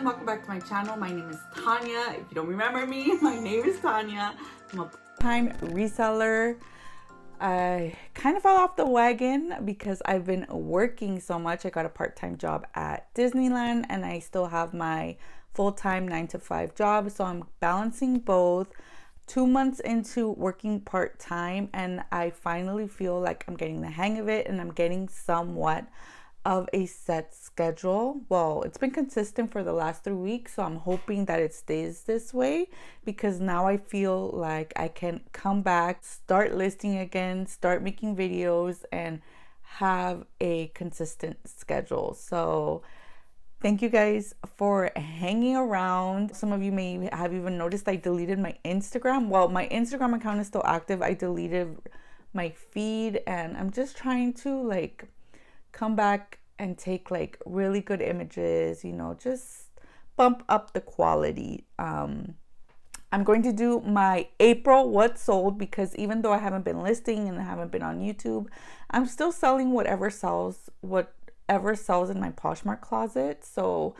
welcome back to my channel. My name is Tania. If you don't remember me, my name is Tania. I'm a part-time reseller. I kind of fell off the wagon because I've been working so much. I got a part-time job at Disneyland and I still have my full-time 9-to-5 job. So I'm balancing both. 2 months into working part-time and I finally feel like I'm getting the hang of it and I'm getting somewhat of a set schedule. Well, it's been consistent for the last 3 weeks, so I'm hoping that it stays this way because now I feel like I can come back, start listing again, start making videos and have a consistent schedule. So thank you guys for hanging around. Some of you may have even noticed I deleted my Instagram. Well, my Instagram account is still active. I deleted my feed and I'm just trying to come back and take really good images, you know, just bump up the quality. I'm going to do my April what sold because even though I haven't been listing and I haven't been on YouTube, I'm still selling whatever sells in my Poshmark closet. So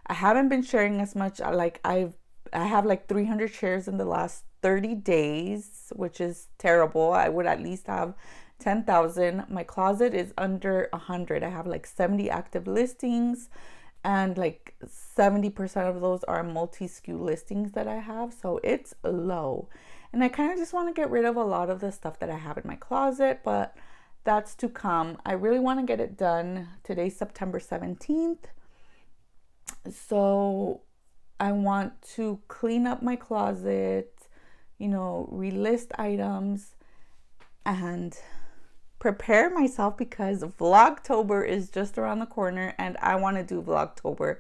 I haven't been sharing as much. I have 300 shares in the last 30 days, which is terrible. I would at least have 10,000. My closet is under 100. I have 70 active listings and 70% of those are multi-SKU listings that I have. So it's low. And I kind of just want to get rid of a lot of the stuff that I have in my closet, but that's to come. I really want to get it done. Today's September 17th. So I want to clean up my closet, you know, relist items and prepare myself because Vlogtober is just around the corner and I want to do Vlogtober.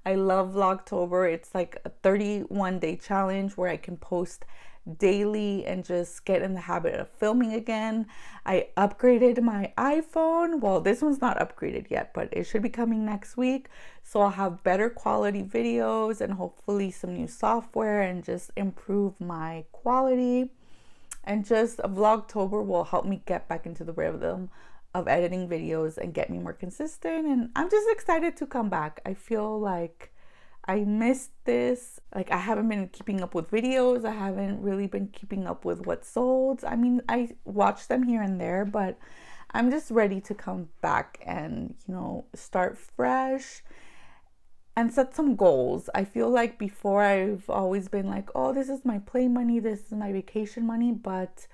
I love Vlogtober. It's like a 31-day challenge where I can post daily and just get in the habit of filming again. I upgraded my iPhone. Well, this one's not upgraded yet, but it should be coming next week. So I'll have better quality videos and hopefully some new software and just improve my quality. And just Vlogtober will help me get back into the rhythm of editing videos and get me more consistent. And I'm just excited to come back. I feel like I missed this. I haven't been keeping up with videos. I haven't really been keeping up with what sold. I mean, I watch them here and there, but I'm just ready to come back and, you know, start fresh and set some goals. I feel like before I've always been like, oh, this is my play money, this is my vacation money. But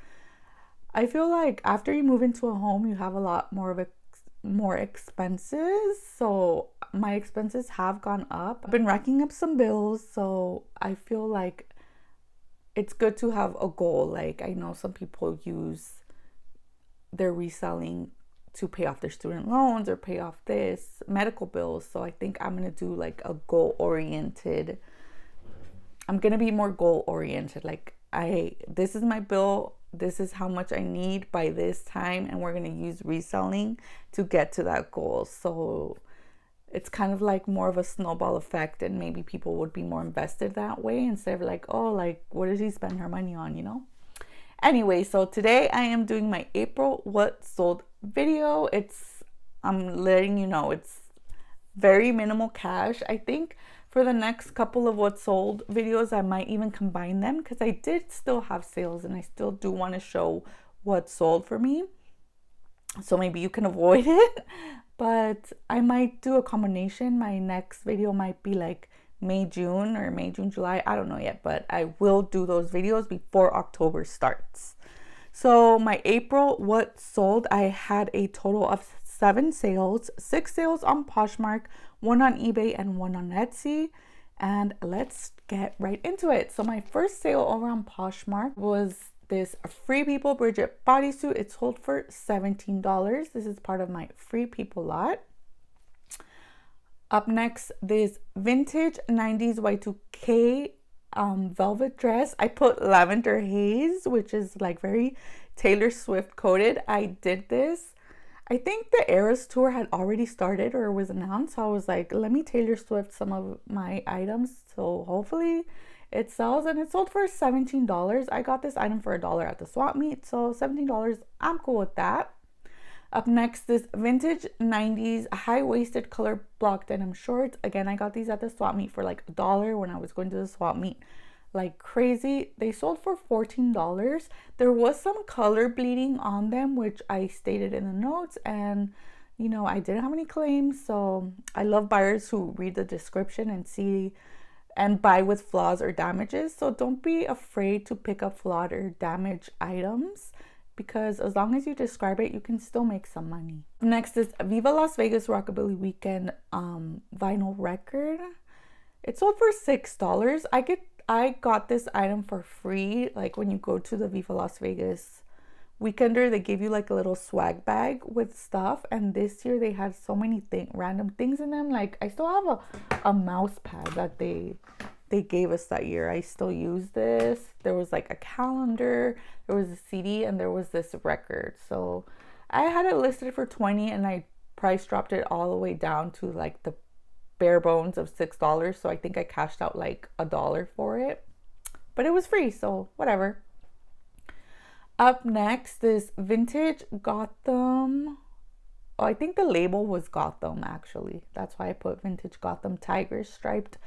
I feel like after you move into a home, you have a lot more expenses. So my expenses have gone up. I've been racking up some bills. So I feel like it's good to have a goal. I know some people use their reselling to pay off their student loans or pay off this medical bills. So I think I'm going to do a goal-oriented. I'm going to be more goal-oriented. This is my bill. This is how much I need by this time. And we're going to use reselling to get to that goal. So it's kind of more of a snowball effect. And maybe people would be more invested that way instead of what does she spend her money on, you know? Anyway, so today I am doing my April what sold video. I'm letting you know it's very minimal cash. I think for the next couple of what sold videos, I might even combine them because I did still have sales and I still do want to show what sold for me. So maybe you can avoid it, but I might do a combination. My next video might be May, June or May, June, July. I don't know yet, but I will do those videos before October starts. So my April what sold, I had a total of 7 sales, 6 sales on Poshmark, 1 on eBay and 1 on Etsy. And let's get right into it. So my first sale over on Poshmark was this Free People Bridget bodysuit. It sold for $17. This is part of my Free People lot. Up next, this vintage 90s Y2K velvet dress. I put lavender haze, which is very Taylor Swift coded. I did this. I think the Eras tour had already started or was announced. So I was like, let me Taylor Swift some of my items. So hopefully it sells, and it sold for $17. I got this item for $1 at the swap meet. So $17, I'm cool with that. Up next, this vintage 90s high-waisted color block denim shorts. Again, I got these at the swap meet for like $1 when I was going to the swap meet like crazy. They sold for $14. There was some color bleeding on them, which I stated in the notes, and you know, I didn't have any claims. So I love buyers who read the description and see and buy with flaws or damages. So don't be afraid to pick up flawed or damaged items, because as long as you describe it, you can still make some money. Next is Viva Las Vegas Rockabilly Weekend vinyl record. It sold for $6. I got this item for free. Like when you go to the Viva Las Vegas Weekender, they give you like a little swag bag with stuff, and this year they had so many random things in them. Like I still have a mouse pad that they gave us that year. I still use this. There was like a calendar, there was a CD, and there was this record. So I had it listed for $20 and I price dropped it all the way down to like the bare bones of $6. So I think I cashed out like $1 for it, but it was free, so whatever. Up next, this vintage Gotham. Oh, I think the label was Gotham actually. That's why I put vintage Gotham tiger striped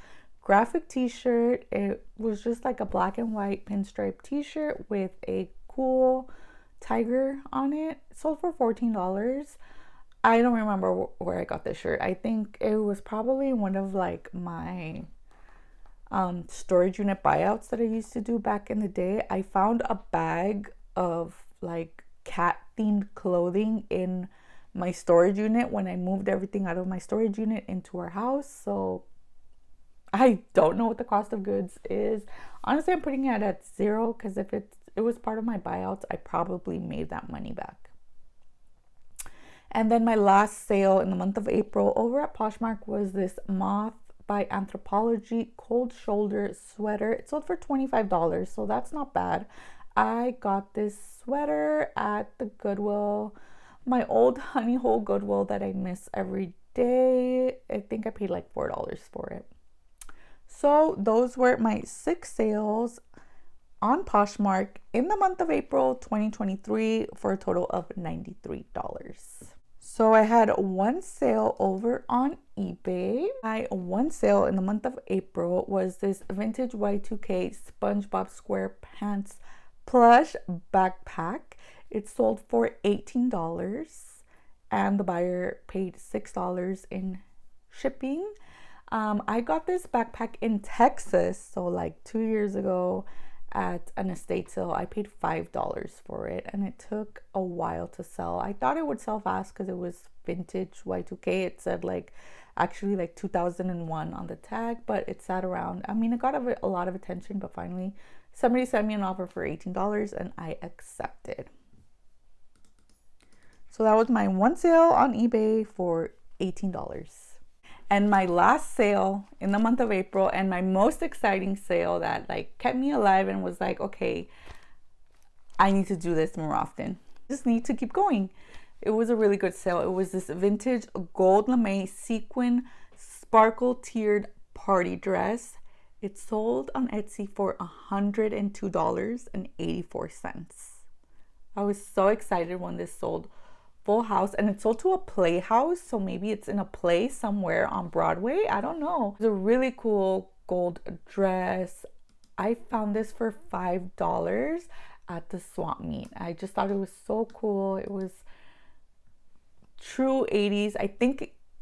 graphic t-shirt. It was just like a black and white pinstripe t-shirt with a cool tiger on it. It sold for $14. I don't remember where I got this shirt. I think it was probably one of like my storage unit buyouts that I used to do back in the day. I found a bag of like cat themed clothing in my storage unit when I moved everything out of my storage unit into our house. So I don't know what the cost of goods is. Honestly, I'm putting it at 0 because if it was part of my buyouts, I probably made that money back. And then my last sale in the month of April over at Poshmark was this Moth by Anthropology cold shoulder sweater. It sold for $25, so that's not bad. I got this sweater at the Goodwill, my old honey hole Goodwill that I miss every day. I think I paid like $4 for it. So those were my 6 sales on Poshmark in the month of April 2023 for a total of $93. So I had one sale over on eBay. My one sale in the month of April was this vintage Y2K SpongeBob SquarePants plush backpack. It sold for $18 and the buyer paid $6 in shipping. I got this backpack in Texas, so like 2 years ago at an estate sale. I paid $5 for it and it took a while to sell. I thought it would sell fast because it was vintage Y2K. It said like actually like 2001 on the tag, but it sat around. I mean, it got a lot of attention, but finally somebody sent me an offer for $18 and I accepted. So that was my one sale on eBay for $18. And my last sale in the month of April, and my most exciting sale that like kept me alive and was like, okay, I need to do this more often. Just need to keep going. It was a really good sale. It was this vintage gold lame sequin sparkle tiered party dress. It sold on Etsy for $102.84. I was so excited when this sold full house, and it sold to a playhouse, so maybe it's in a play somewhere on Broadway. I don't know. It's a really cool gold dress. I found this for $5 at the swap meet. I just thought it was so cool. It was true 80s.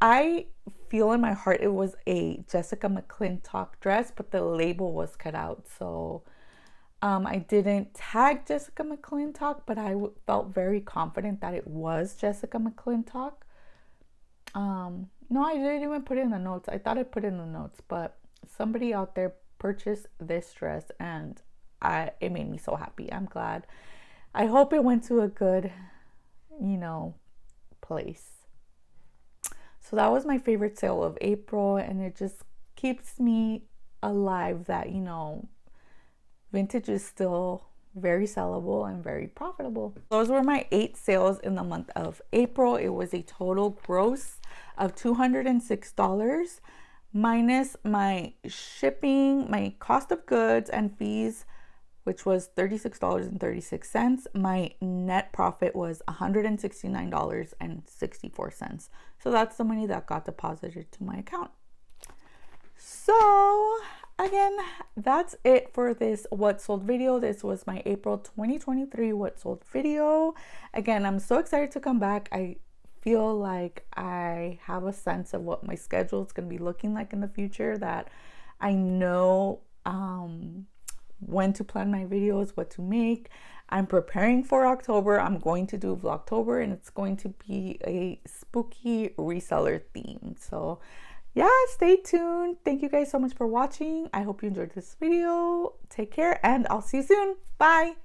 I feel in my heart it was a Jessica McClintock dress, but the label was cut out, so I didn't tag Jessica McClintock, but I felt very confident that it was Jessica McClintock. No, I didn't even put it in the notes. I thought I put it in the notes, but somebody out there purchased this dress and it made me so happy. I'm glad. I hope it went to a good, place. So that was my favorite sale of April, and it just keeps me alive that, vintage is still very sellable and very profitable. Those were my 8 sales in the month of April. It was a total gross of $206 minus my shipping, my cost of goods and fees which was $36.36. My net profit was $169.64. So that's the money that got deposited to my account. So again, that's it for this what sold video. This was my April 2023 what sold video. Again, I'm so excited to come back. I feel like I have a sense of what my schedule is going to be looking like in the future, that I know when to plan my videos, what to make. I'm preparing for October. I'm going to do Vlogtober, and it's going to be a spooky reseller theme. So yeah, stay tuned. Thank you guys so much for watching. I hope you enjoyed this video. Take care, and I'll see you soon. Bye.